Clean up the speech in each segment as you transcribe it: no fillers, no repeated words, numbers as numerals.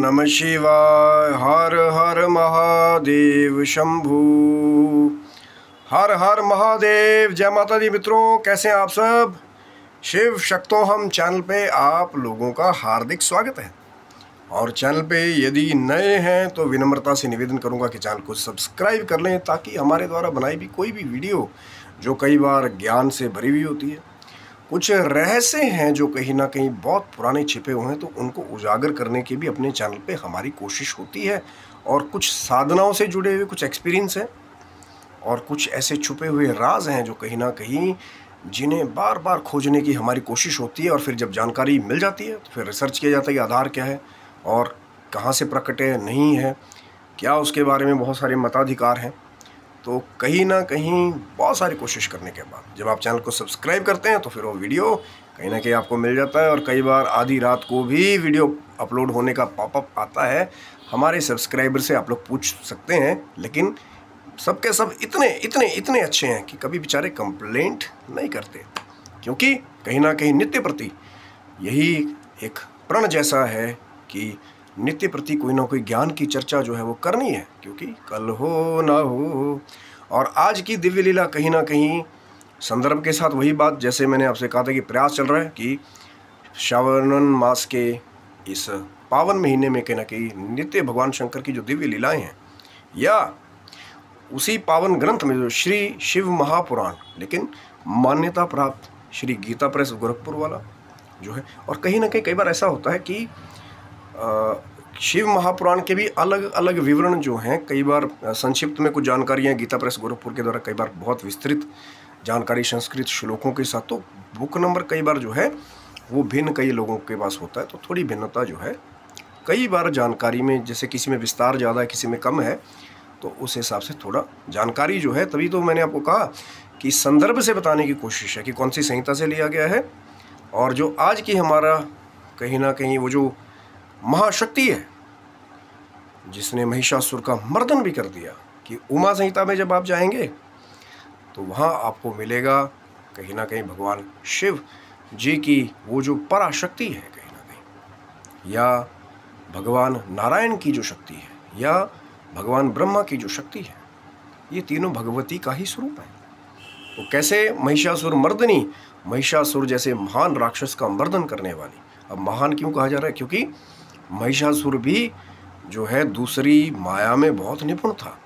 नमः शिवाय। हर हर महादेव शंभू। हर हर महादेव। जय माता दी मित्रों, कैसे हैं आप सब। शिव शक्तोहम चैनल पे आप लोगों का हार्दिक स्वागत है। और चैनल पे यदि नए हैं तो विनम्रता से निवेदन करूंगा कि चैनल को सब्सक्राइब कर लें, ताकि हमारे द्वारा बनाई भी कोई भी वीडियो जो कई बार ज्ञान से भरी हुई होती है, कुछ रहस्य हैं जो कहीं ना कहीं बहुत पुराने छिपे हुए हैं, तो उनको उजागर करने की भी अपने चैनल पे हमारी कोशिश होती है। और कुछ साधनाओं से जुड़े हुए कुछ एक्सपीरियंस हैं और कुछ ऐसे छुपे हुए राज हैं जो कहीं ना कहीं जिन्हें बार बार खोजने की हमारी कोशिश होती है। और फिर जब जानकारी मिल जाती है तो फिर रिसर्च किया जाता है कि आधार क्या है और कहाँ से प्रकटे नहीं है, क्या उसके बारे में बहुत सारे मताधिकार हैं। तो कहीं ना कहीं बहुत सारी कोशिश करने के बाद जब आप चैनल को सब्सक्राइब करते हैं तो फिर वो वीडियो कहीं ना कहीं आपको मिल जाता है। और कई बार आधी रात को भी वीडियो अपलोड होने का पॉपअप आता है। हमारे सब्सक्राइबर से आप लोग पूछ सकते हैं, लेकिन सबके सब इतने इतने इतने अच्छे हैं कि कभी बेचारे कंप्लेंट नहीं करते, क्योंकि कहीं ना कहीं नित्य प्रति यही एक प्रण जैसा है कि नित्य प्रति कोई ना कोई ज्ञान की चर्चा जो है वो करनी है, क्योंकि कल हो ना हो। और आज की दिव्य लीला कहीं ना कहीं संदर्भ के साथ वही बात, जैसे मैंने आपसे कहा था कि प्रयास चल रहा है कि श्रावण मास के इस पावन महीने में कहीं ना कहीं नित्य भगवान शंकर की जो दिव्य लीलाएं हैं, या उसी पावन ग्रंथ में जो श्री शिव महापुराण, लेकिन मान्यता प्राप्त श्री गीता प्रेस गोरखपुर वाला जो है। और कहीं ना कहीं कई बार ऐसा होता है कि शिव महापुराण के भी अलग अलग विवरण जो हैं, कई बार संक्षिप्त में कुछ जानकारियाँ गीता प्रेस गोरखपुर के द्वारा कई बार बहुत विस्तृत जानकारी संस्कृत श्लोकों के साथ, तो बुक नंबर कई बार जो है वो भिन्न कई लोगों के पास होता है। तो थोड़ी भिन्नता जो है कई बार जानकारी में, जैसे किसी में विस्तार ज़्यादा है, किसी में कम है, तो उस हिसाब से थोड़ा जानकारी जो है, तभी तो मैंने आपको कहा कि संदर्भ से बताने की कोशिश है कि कौन सी संहिता से लिया गया है। और जो आज की हमारा कहीं ना कहीं वो जो महाशक्ति है जिसने महिषासुर का मर्दन भी कर दिया, कि उमा संहिता में जब आप जाएंगे तो वहाँ आपको मिलेगा कहीं ना कहीं भगवान शिव जी की वो जो पराशक्ति है कहीं ना कहीं, या भगवान नारायण की जो शक्ति है, या भगवान ब्रह्मा की जो शक्ति है, ये तीनों भगवती का ही स्वरूप है। तो कैसे महिषासुर मर्दनी, महिषासुर जैसे महान राक्षस का मर्दन करने वाली। अब महान क्यों कहा जा रहा है, क्योंकि महिषासुर भी जो है दूसरी माया में बहुत निपुण था,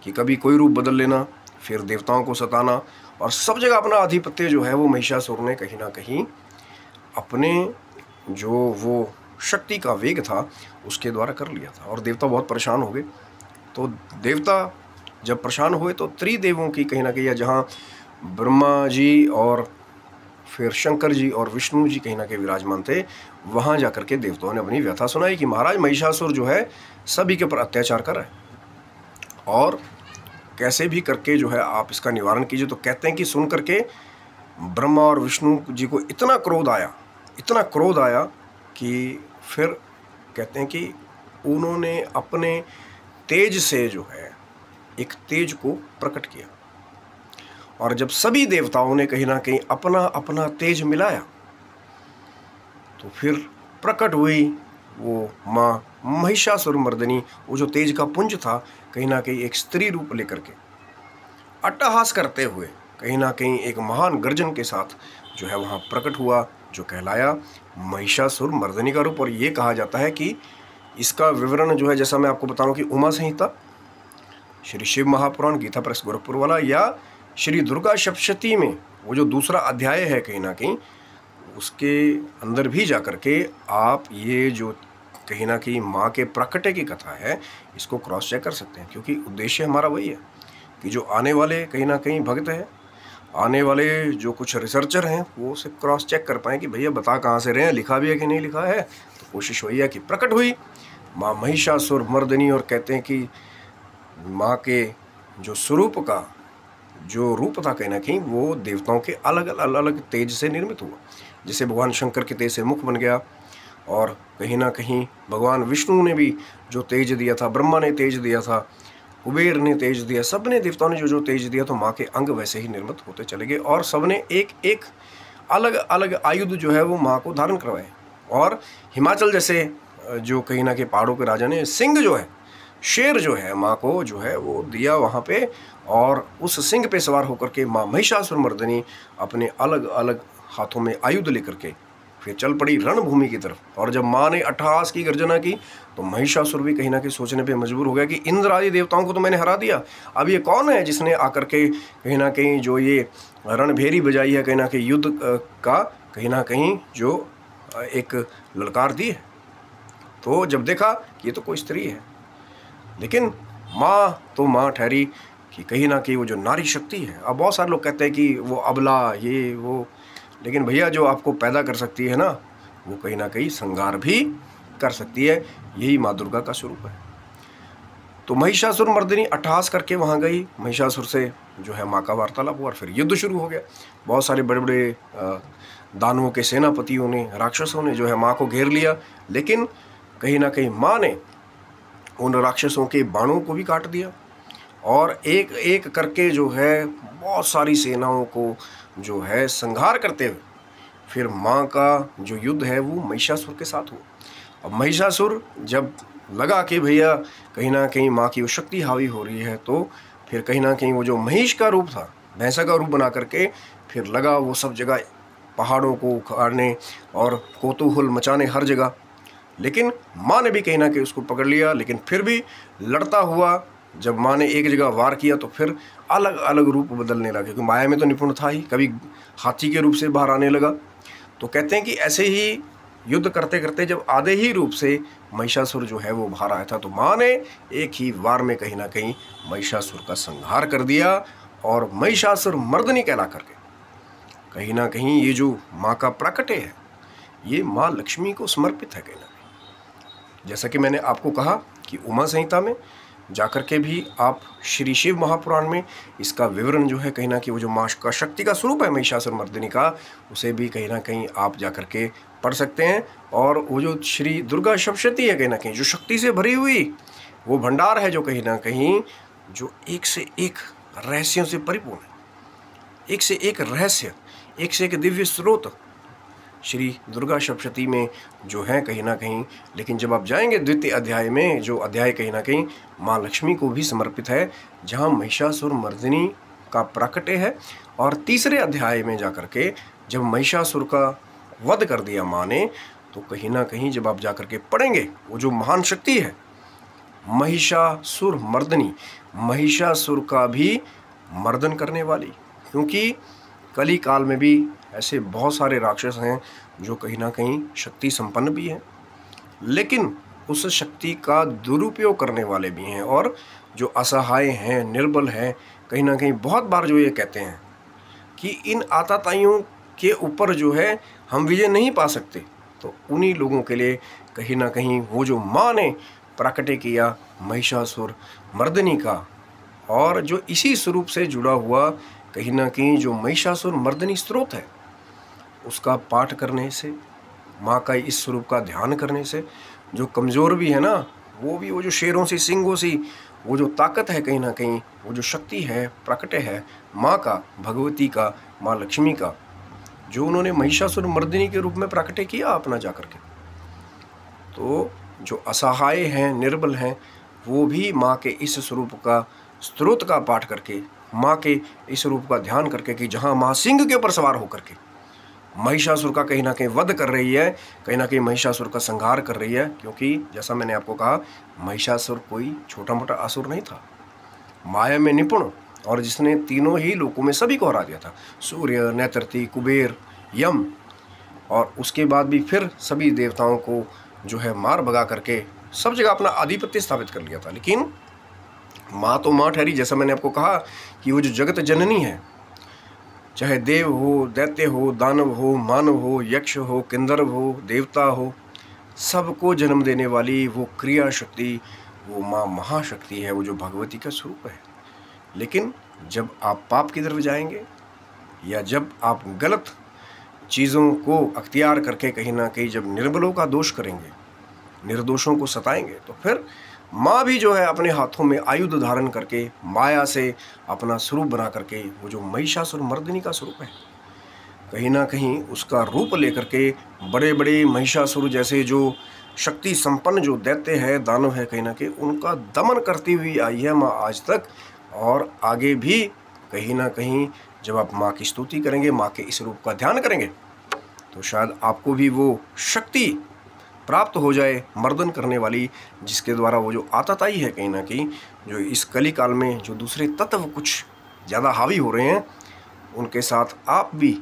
कि कभी कोई रूप बदल लेना, फिर देवताओं को सताना, और सब जगह अपना आधिपत्य जो है वो महिषासुर ने कहीं ना कहीं अपने जो वो शक्ति का वेग था उसके द्वारा कर लिया था। और देवता बहुत परेशान हो गए। तो देवता जब परेशान हुए तो त्रिदेवों की कहीं ना कहीं, जहाँ ब्रह्मा जी और फिर शंकर जी और विष्णु जी कहीं ना कहीं विराजमान थे, वहाँ जाकर के देवताओं ने अपनी व्यथा सुनाई कि महाराज महिषासुर जो है सभी के ऊपर अत्याचार कर रहा है, और कैसे भी करके जो है आप इसका निवारण कीजिए। तो कहते हैं कि सुन करके ब्रह्मा और विष्णु जी को इतना क्रोध आया कि फिर कहते हैं कि उन्होंने अपने तेज से जो है एक तेज को प्रकट किया। और जब सभी देवताओं ने कहीं ना कहीं अपना अपना तेज मिलाया, तो फिर प्रकट हुई वो माँ महिषासुर मर्दनी। वो जो तेज का पुंज था कहीं ना कहीं एक स्त्री रूप लेकर के अट्टहास करते हुए कहीं ना कहीं एक महान गर्जन के साथ जो है वहाँ प्रकट हुआ, जो कहलाया महिषासुर मर्दनी का रूप। और ये कहा जाता है कि इसका विवरण जो है, जैसा मैं आपको बता रहा हूँ कि उमा संहिता, श्री शिव महापुराण गीता प्रेस गोरखपुर वाला, या श्री दुर्गा सप्तशती में वो जो दूसरा अध्याय है कहीं ना कहीं उसके अंदर भी जा कर के आप ये जो कहीं ना कहीं माँ के प्रकटे की कथा है इसको क्रॉस चेक कर सकते हैं। क्योंकि उद्देश्य हमारा वही है कि जो आने वाले कहीं ना कहीं भक्त हैं, आने वाले जो कुछ रिसर्चर हैं, वो उसे क्रॉस चेक कर पाएँ कि भैया बता कहाँ से रहे हैं, लिखा भी है कि नहीं लिखा है। तो कोशिश वही है कि प्रकट हुई माँ महिषासुर मर्दनी। और कहते हैं कि माँ के जो स्वरूप का जो रूप था कहीं ना कहीं वो देवताओं के अलग अलग तेज से निर्मित हुआ। जैसे भगवान शंकर के तेज से मुख बन गया, और कहीं ना कहीं भगवान विष्णु ने भी जो तेज दिया था, ब्रह्मा ने तेज दिया था, कुबेर ने तेज दिया, सब ने देवताओं ने जो जो तेज दिया, तो माँ के अंग वैसे ही निर्मित होते चले गए। और सब ने एक एक अलग अलग आयुध जो है वो माँ को धारण करवाए। और हिमाचल जैसे जो कहीं ना कहीं पहाड़ों के राजा ने सिंह जो है, शेर जो है माँ को जो है वो दिया वहाँ पे, और उस सिंह पे सवार होकर के माँ महिषासुर मर्दिनी अपने अलग अलग हाथों में आयुध लेकर के फिर चल पड़ी रणभूमि की तरफ। और जब माँ ने अट्टहास की गर्जना की तो महिषासुर भी कहीं ना कहीं सोचने पे मजबूर हो गया कि इंद्र आदि देवताओं को तो मैंने हरा दिया, अब ये कौन है जिसने आकर के कहीं ना कहीं जो ये रणभेरी बजाई है, कहीं ना कहीं युद्ध का कहीं ना कहीं जो एक ललकार दी है। तो जब देखा कि ये तो कोई स्त्री है, लेकिन माँ तो माँ ठहरी कि कहीं ना कहीं वो जो नारी शक्ति है। अब बहुत सारे लोग कहते हैं कि वो अबला ये वो, लेकिन भैया जो आपको पैदा कर सकती है ना, वो कहीं ना कहीं संहार भी कर सकती है। यही माँ दुर्गा का स्वरूप है। तो महिषासुर मर्दिनी अट्टहास करके वहाँ गई, महिषासुर से जो है माँ का वार्तालाप हुआ और फिर युद्ध शुरू हो गया। बहुत सारे बड़े बड़े दानवों के सेनापतियों ने, राक्षसों ने जो है माँ को घेर लिया, लेकिन कहीं ना कहीं माँ ने उन राक्षसों के बाणों को भी काट दिया और एक एक करके जो है बहुत सारी सेनाओं को जो है संहार करते हुए फिर माँ का जो युद्ध है वो महिषासुर के साथ हुआ। अब महिषासुर जब लगा कि भैया कहीं ना कहीं माँ की वो शक्ति हावी हो रही है, तो फिर कहीं ना कहीं वो जो महिष का रूप था, भैंसा का रूप बना करके फिर लगा वो सब जगह पहाड़ों को उखाड़ने और कौतूहल मचाने हर जगह। लेकिन माँ ने भी कहीं ना कहीं उसको पकड़ लिया, लेकिन फिर भी लड़ता हुआ जब माँ ने एक जगह वार किया तो फिर अलग अलग रूप बदलने लगा, क्योंकि माया में तो निपुण था ही, कभी हाथी के रूप से बाहर आने लगा। तो कहते हैं कि ऐसे ही युद्ध करते करते जब आधे ही रूप से महिषासुर जो है वो बाहर आया था, तो माँ ने एक ही वार में कहीं ना कहीं महिषासुर का संहार कर दिया और महिषासुर मर्दिनी कहला करके कहीं ना कहीं ये जो माँ का प्राकट्य है ये माँ लक्ष्मी को समर्पित है। कहीं ना कहीं जैसा कि मैंने आपको कहा कि उमा संहिता में जाकर के भी आप श्री शिव महापुराण में इसका विवरण जो है कहीं ना कहीं वो जो माँ का शक्ति का स्वरूप है महिषासुर मर्दिनी का, उसे भी कहीं ना कहीं आप जाकर के पढ़ सकते हैं। और वो जो श्री दुर्गा सप्तशती है कहीं ना कहीं जो शक्ति से भरी हुई वो भंडार है, जो कहीं ना कहीं जो एक से एक रहस्यों से परिपूर्ण है, एक से एक रहस्य, एक से एक दिव्य स्रोत श्री दुर्गा सप्तशती में जो है कहीं ना कहीं। लेकिन जब आप जाएंगे द्वितीय अध्याय में, जो अध्याय कहीं ना कहीं माँ लक्ष्मी को भी समर्पित है, जहाँ महिषासुर मर्दिनी का प्राकट्य है, और तीसरे अध्याय में जाकर के जब महिषासुर का वध कर दिया माँ ने, तो कहीं ना कहीं जब आप जाकर के पढ़ेंगे वो जो महान शक्ति है महिषासुर मर्दिनी, महिषासुर का भी मर्दन करने वाली, क्योंकि कली काल में भी ऐसे बहुत सारे राक्षस हैं जो कहीं ना कहीं शक्ति संपन्न भी हैं, लेकिन उस शक्ति का दुरुपयोग करने वाले भी हैं, और जो असहाय हैं, निर्बल हैं, कहीं ना कहीं बहुत बार जो ये कहते हैं कि इन आताताइयों के ऊपर जो है हम विजय नहीं पा सकते। तो उन्हीं लोगों के लिए कहीं ना कहीं वो जो माँ ने प्राकट्य किया महिषासुर मर्दिनी का, और जो इसी स्वरूप से जुड़ा हुआ कहीं ना कहीं जो महिषासुर मर्दिनी स्रोत है, उसका पाठ करने से, माँ का इस स्वरूप का ध्यान करने से जो कमज़ोर भी है ना, वो भी वो जो शेरों से, सिंहों से वो जो ताकत है कहीं ना कहीं, वो जो शक्ति है, प्रकट है माँ का, भगवती का, माँ लक्ष्मी का, जो उन्होंने महिषासुर मर्दिनी के रूप में प्रकट किया अपना जाकर के, तो जो असहाय हैं, निर्बल हैं, वो भी माँ के इस स्वरूप का स्त्रोत का पाठ करके, माँ के इस स्वरूप का ध्यान करके कि जहाँ माँ सिंह के ऊपर सवार होकर के महिषासुर का कहीं ना कहीं वध कर रही है, कहीं ना कहीं महिषासुर का संहार कर रही है। क्योंकि जैसा मैंने आपको कहा महिषासुर कोई छोटा मोटा असुर नहीं था, माया में निपुण, और जिसने तीनों ही लोकों में सभी को हरा दिया था, सूर्य, नैतृति, कुबेर, यम, और उसके बाद भी फिर सभी देवताओं को जो है मार भगा करके सब जगह अपना आधिपत्य स्थापित कर लिया था। लेकिन माँ तो माँ ठहरी, जैसा मैंने आपको कहा कि वो जो जगत जननी है, चाहे देव हो, दैत्य हो, दानव हो, मानव हो, यक्ष हो, किंदर्व हो, देवता हो, सबको जन्म देने वाली वो क्रिया शक्ति, वो माँ महाशक्ति है, वो जो भगवती का स्वरूप है। लेकिन जब आप पाप की तरफ जाएंगे या जब आप गलत चीज़ों को अख्तियार करके कहीं ना कहीं जब निर्बलों का दोष करेंगे, निर्दोषों को सताएंगे, तो फिर माँ भी जो है अपने हाथों में आयुध धारण करके माया से अपना स्वरूप बना करके, वो जो महिषासुर मर्दिनी का स्वरूप है, कहीं ना कहीं उसका रूप लेकर के बड़े बड़े महिषासुर जैसे जो शक्ति संपन्न जो दैत्य है, दानव है, कहीं ना कहीं उनका दमन करती हुई आई है माँ आज तक, और आगे भी कहीं ना कहीं जब आप माँ की स्तुति करेंगे, माँ के इस रूप का ध्यान करेंगे, तो शायद आपको भी वो शक्ति प्राप्त हो जाए मर्दन करने वाली, जिसके द्वारा वो जो आतताई है कहीं ना कहीं, जो इस कली काल में जो दूसरे तत्व कुछ ज़्यादा हावी हो रहे हैं, उनके साथ आप भी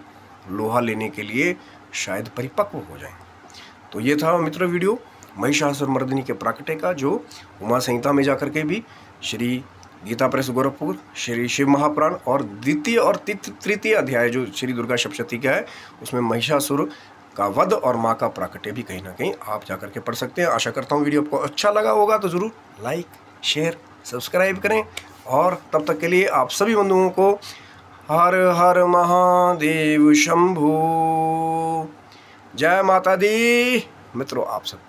लोहा लेने के लिए शायद परिपक्व हो जाएं। तो ये था मित्र वीडियो महिषासुर मर्दिनी के प्राकट्य का, जो उमा संहिता में जाकर के भी, श्री गीता प्रेस गोरखपुर, श्री शिव महापुराण और द्वितीय और तृतीय अध्याय जो श्री दुर्गा सप्तशती का है, उसमें महिषासुर का वध और माँ का प्राकट्य भी कहीं ना कहीं आप जाकर के पढ़ सकते हैं। आशा करता हूँ वीडियो आपको अच्छा लगा होगा, तो ज़रूर लाइक, शेयर, सब्सक्राइब करें। और तब तक के लिए आप सभी बंधुओं को हर हर महादेव शंभू, जय माता दी। मित्रों आप सब